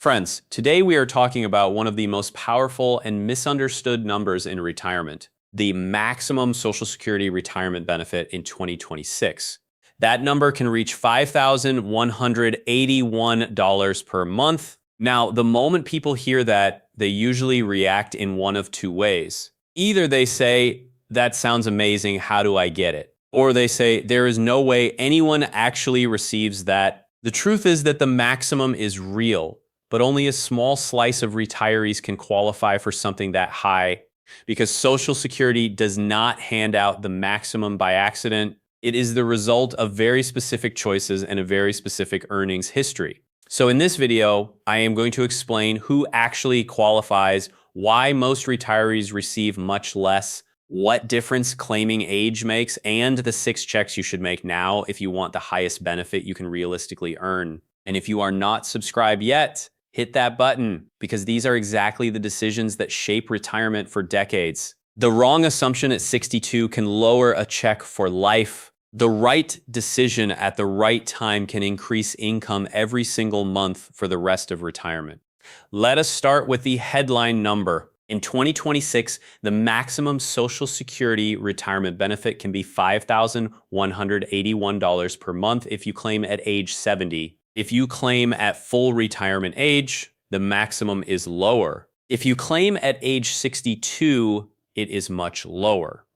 Friends, today we are talking about one of the most powerful and misunderstood numbers in retirement, the maximum Social Security retirement benefit in 2026. That number can reach $5,181 per month. Now, the moment people hear that, they usually react in one of two ways. Either they say, "That sounds amazing, how do I get it?" Or they say, "There is no way anyone actually receives that." The truth is that the maximum is real, but only a small slice of retirees can qualify for something that high because Social Security does not hand out the maximum by accident. It is the result of very specific choices and a very specific earnings history. So in this video, I am going to explain who actually qualifies, why most retirees receive much less, what difference claiming age makes, and the 6 checks you should make now if you want the highest benefit you can realistically earn. And if you are not subscribed yet, hit that button because these are exactly the decisions that shape retirement for decades. The wrong assumption at 62 can lower a check for life. The right decision at the right time can increase income every single month for the rest of retirement. Let us start with the headline number. In 2026, the maximum Social Security retirement benefit can be $5,181 per month if you claim at age 70. If you claim at full retirement age, the maximum is lower. If you claim at age 62, it is much lower.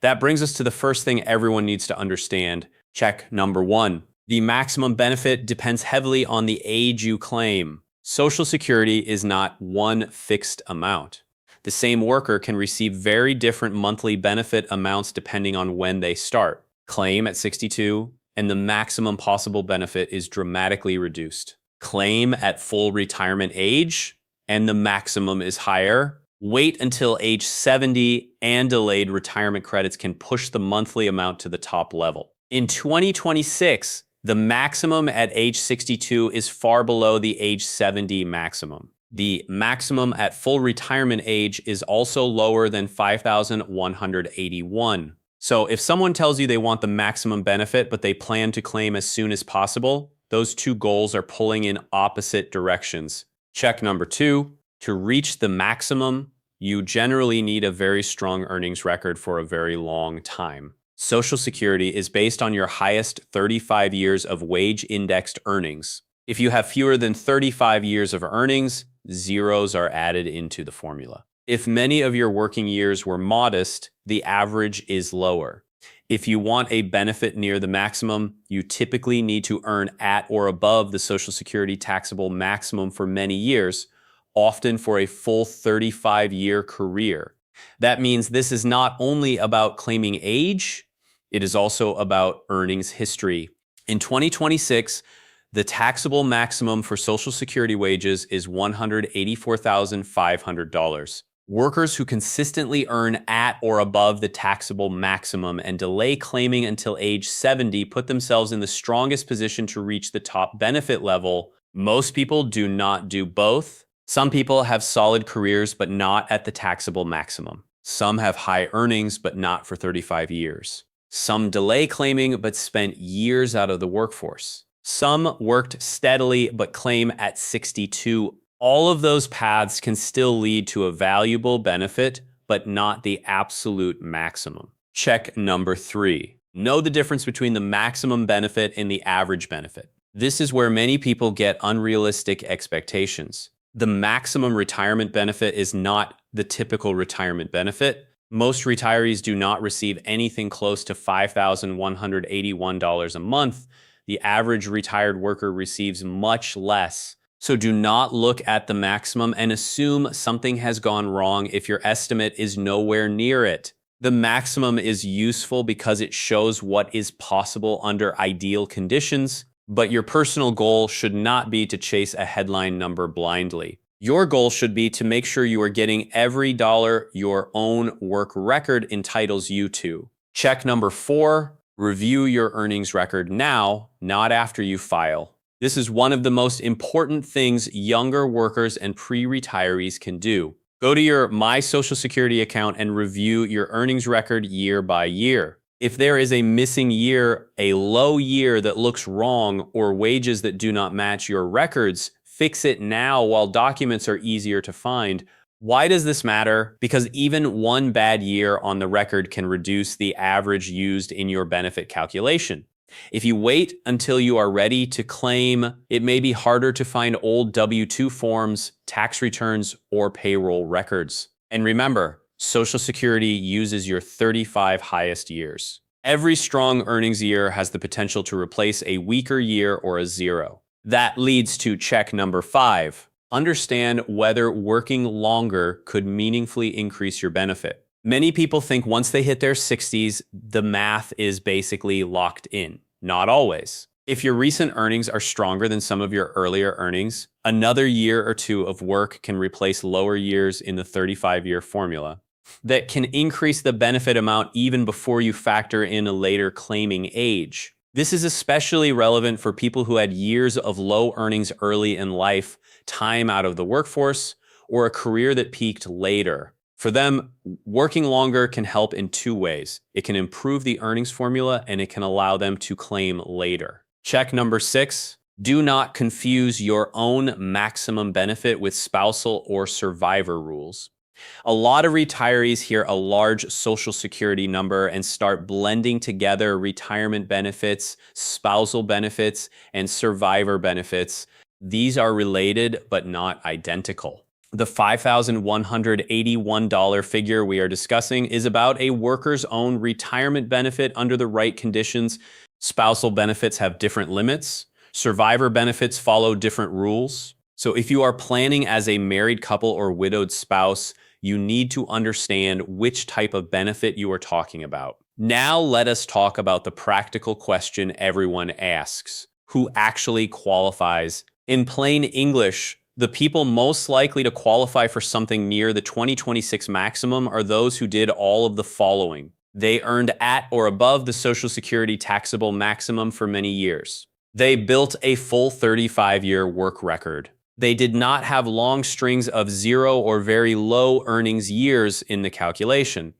That brings us to the first thing everyone needs to understand. Check number 1. The maximum benefit depends heavily on the age you claim. Social Security is not one fixed amount. The same worker can receive very different monthly benefit amounts depending on when they start. Claim at 62, and the maximum possible benefit is dramatically reduced. Claim at full retirement age, and the maximum is higher. Wait until age 70, and delayed retirement credits can push the monthly amount to the top level. In 2026, the maximum at age 62 is far below the age 70 maximum. The maximum at full retirement age is also lower than $5,181. So if someone tells you they want the maximum benefit, but they plan to claim as soon as possible, those two goals are pulling in opposite directions. Check number 2, to reach the maximum, you generally need a very strong earnings record for a very long time. Social Security is based on your highest 35 years of wage-indexed earnings. If you have fewer than 35 years of earnings, zeros are added into the formula. If many of your working years were modest, the average is lower. If you want a benefit near the maximum, you typically need to earn at or above the Social Security taxable maximum for many years, often for a full 35-year career. That means this is not only about claiming age, it is also about earnings history. In 2026, the taxable maximum for Social Security wages is $184,500. Workers who consistently earn at or above the taxable maximum and delay claiming until age 70 put themselves in the strongest position to reach the top benefit level. Most people do not do both. Some people have solid careers, but not at the taxable maximum. Some have high earnings, but not for 35 years. Some delay claiming, but spent years out of the workforce. Some worked steadily, but claim at 62. All of those paths can still lead to a valuable benefit, but not the absolute maximum. Check number 3. Know the difference between the maximum benefit and the average benefit. This is where many people get unrealistic expectations. The maximum retirement benefit is not the typical retirement benefit. Most retirees do not receive anything close to $5,181 a month. The average retired worker receives much less. So do not look at the maximum and assume something has gone wrong if your estimate is nowhere near it. The maximum is useful because it shows what is possible under ideal conditions, but your personal goal should not be to chase a headline number blindly. Your goal should be to make sure you are getting every dollar your own work record entitles you to. Check number 4, review your earnings record now, not after you file. This is one of the most important things younger workers and pre-retirees can do. Go to your My Social Security account and review your earnings record year by year. If there is a missing year, a low year that looks wrong, or wages that do not match your records, fix it now while documents are easier to find. Why does this matter? Because even one bad year on the record can reduce the average used in your benefit calculation. If you wait until you are ready to claim, it may be harder to find old W-2 forms, tax returns, or payroll records. And remember, Social Security uses your 35 highest years. Every strong earnings year has the potential to replace a weaker year or a zero. That leads to check number 5. Understand whether working longer could meaningfully increase your benefit. Many people think once they hit their 60s, the math is basically locked in. Not always. If your recent earnings are stronger than some of your earlier earnings, another year or two of work can replace lower years in the 35-year formula. That can increase the benefit amount even before you factor in a later claiming age. This is especially relevant for people who had years of low earnings early in life, time out of the workforce, or a career that peaked later. For them, working longer can help in 2 ways. It can improve the earnings formula and it can allow them to claim later. Check number 6. Do not confuse your own maximum benefit with spousal or survivor rules. A lot of retirees hear a large Social Security number and start blending together retirement benefits, spousal benefits, and survivor benefits. These are related but not identical. The $5,181 figure we are discussing is about a worker's own retirement benefit under the right conditions. Spousal benefits have different limits. Survivor benefits follow different rules. So if you are planning as a married couple or widowed spouse, you need to understand which type of benefit you are talking about. Now let us talk about the practical question everyone asks. Who actually qualifies? In plain English, the people most likely to qualify for something near the 2026 maximum are those who did all of the following. They earned at or above the Social Security taxable maximum for many years. They built a full 35-year work record. They did not have long strings of 0 or very low earnings years in the calculation.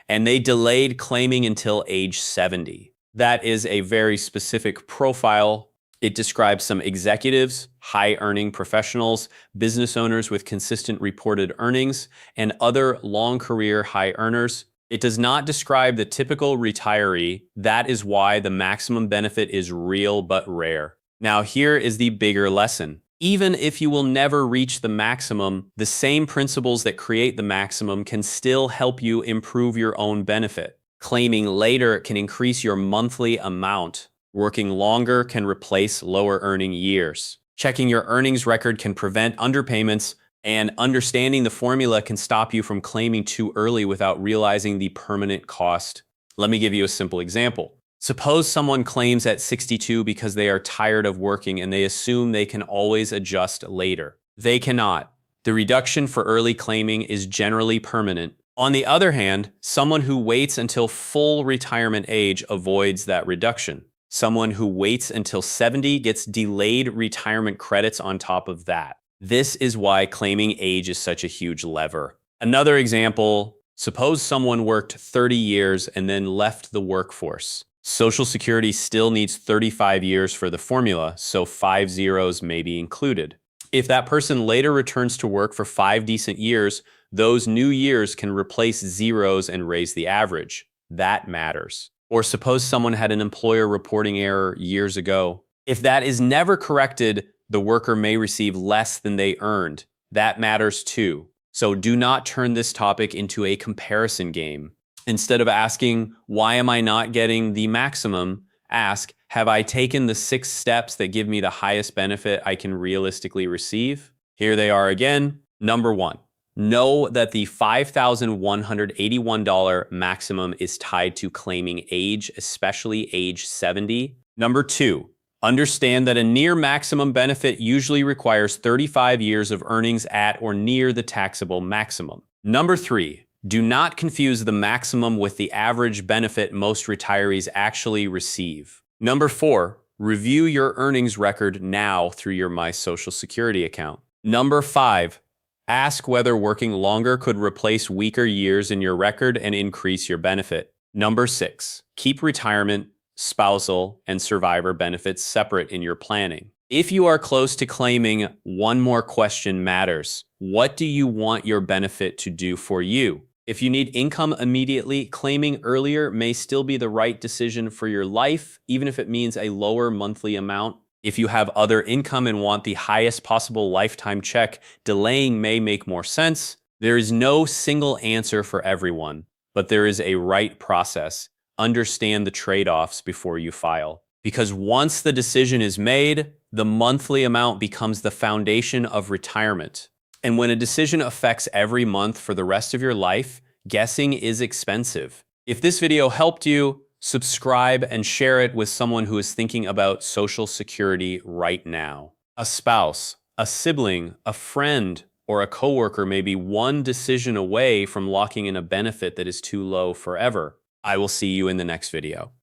And they delayed claiming until age 70. That is a very specific profile. It describes some executives, high-earning professionals, business owners with consistent reported earnings, and other long-career high earners. It does not describe the typical retiree. That is why the maximum benefit is real but rare. Now, here is the bigger lesson. Even if you will never reach the maximum, the same principles that create the maximum can still help you improve your own benefit. Claiming later can increase your monthly amount. Working longer can replace lower earning years. Checking your earnings record can prevent underpayments, and understanding the formula can stop you from claiming too early without realizing the permanent cost. Let me give you a simple example. Suppose someone claims at 62 because they are tired of working and they assume they can always adjust later. They cannot. The reduction for early claiming is generally permanent. On the other hand, someone who waits until full retirement age avoids that reduction. Someone who waits until 70 gets delayed retirement credits on top of that. This is why claiming age is such a huge lever. Another example, suppose someone worked 30 years and then left the workforce. Social Security still needs 35 years for the formula, so 5 zeros may be included. If that person later returns to work for 5 decent years, those new years can replace zeros and raise the average. That matters. Or suppose someone had an employer reporting error years ago. If that is never corrected, the worker may receive less than they earned. That matters too. So do not turn this topic into a comparison game. Instead of asking, why am I not getting the maximum? Ask, have I taken the 6 steps that give me the highest benefit I can realistically receive? Here they are again. Number 1, know that the $5,181 maximum is tied to claiming age, especially age 70. Number 2, understand that a near maximum benefit usually requires 35 years of earnings at or near the taxable maximum. Number 3, do not confuse the maximum with the average benefit most retirees actually receive. Number 4, review your earnings record now through your My Social Security account. Number 5, ask whether working longer could replace weaker years in your record and increase your benefit. Number 6, keep retirement, spousal, and survivor benefits separate in your planning. If you are close to claiming, one more question matters. What do you want your benefit to do for you? If you need income immediately, claiming earlier may still be the right decision for your life, even if it means a lower monthly amount. If you have other income and want the highest possible lifetime check, delaying may make more sense. There is no single answer for everyone, but there is a right process. Understand the trade-offs before you file. Because once the decision is made, the monthly amount becomes the foundation of retirement. And when a decision affects every month for the rest of your life, guessing is expensive. If this video helped you, subscribe and share it with someone who is thinking about Social Security right now. A spouse, a sibling, a friend, or a coworker may be one decision away from locking in a benefit that is too low forever. I will see you in the next video.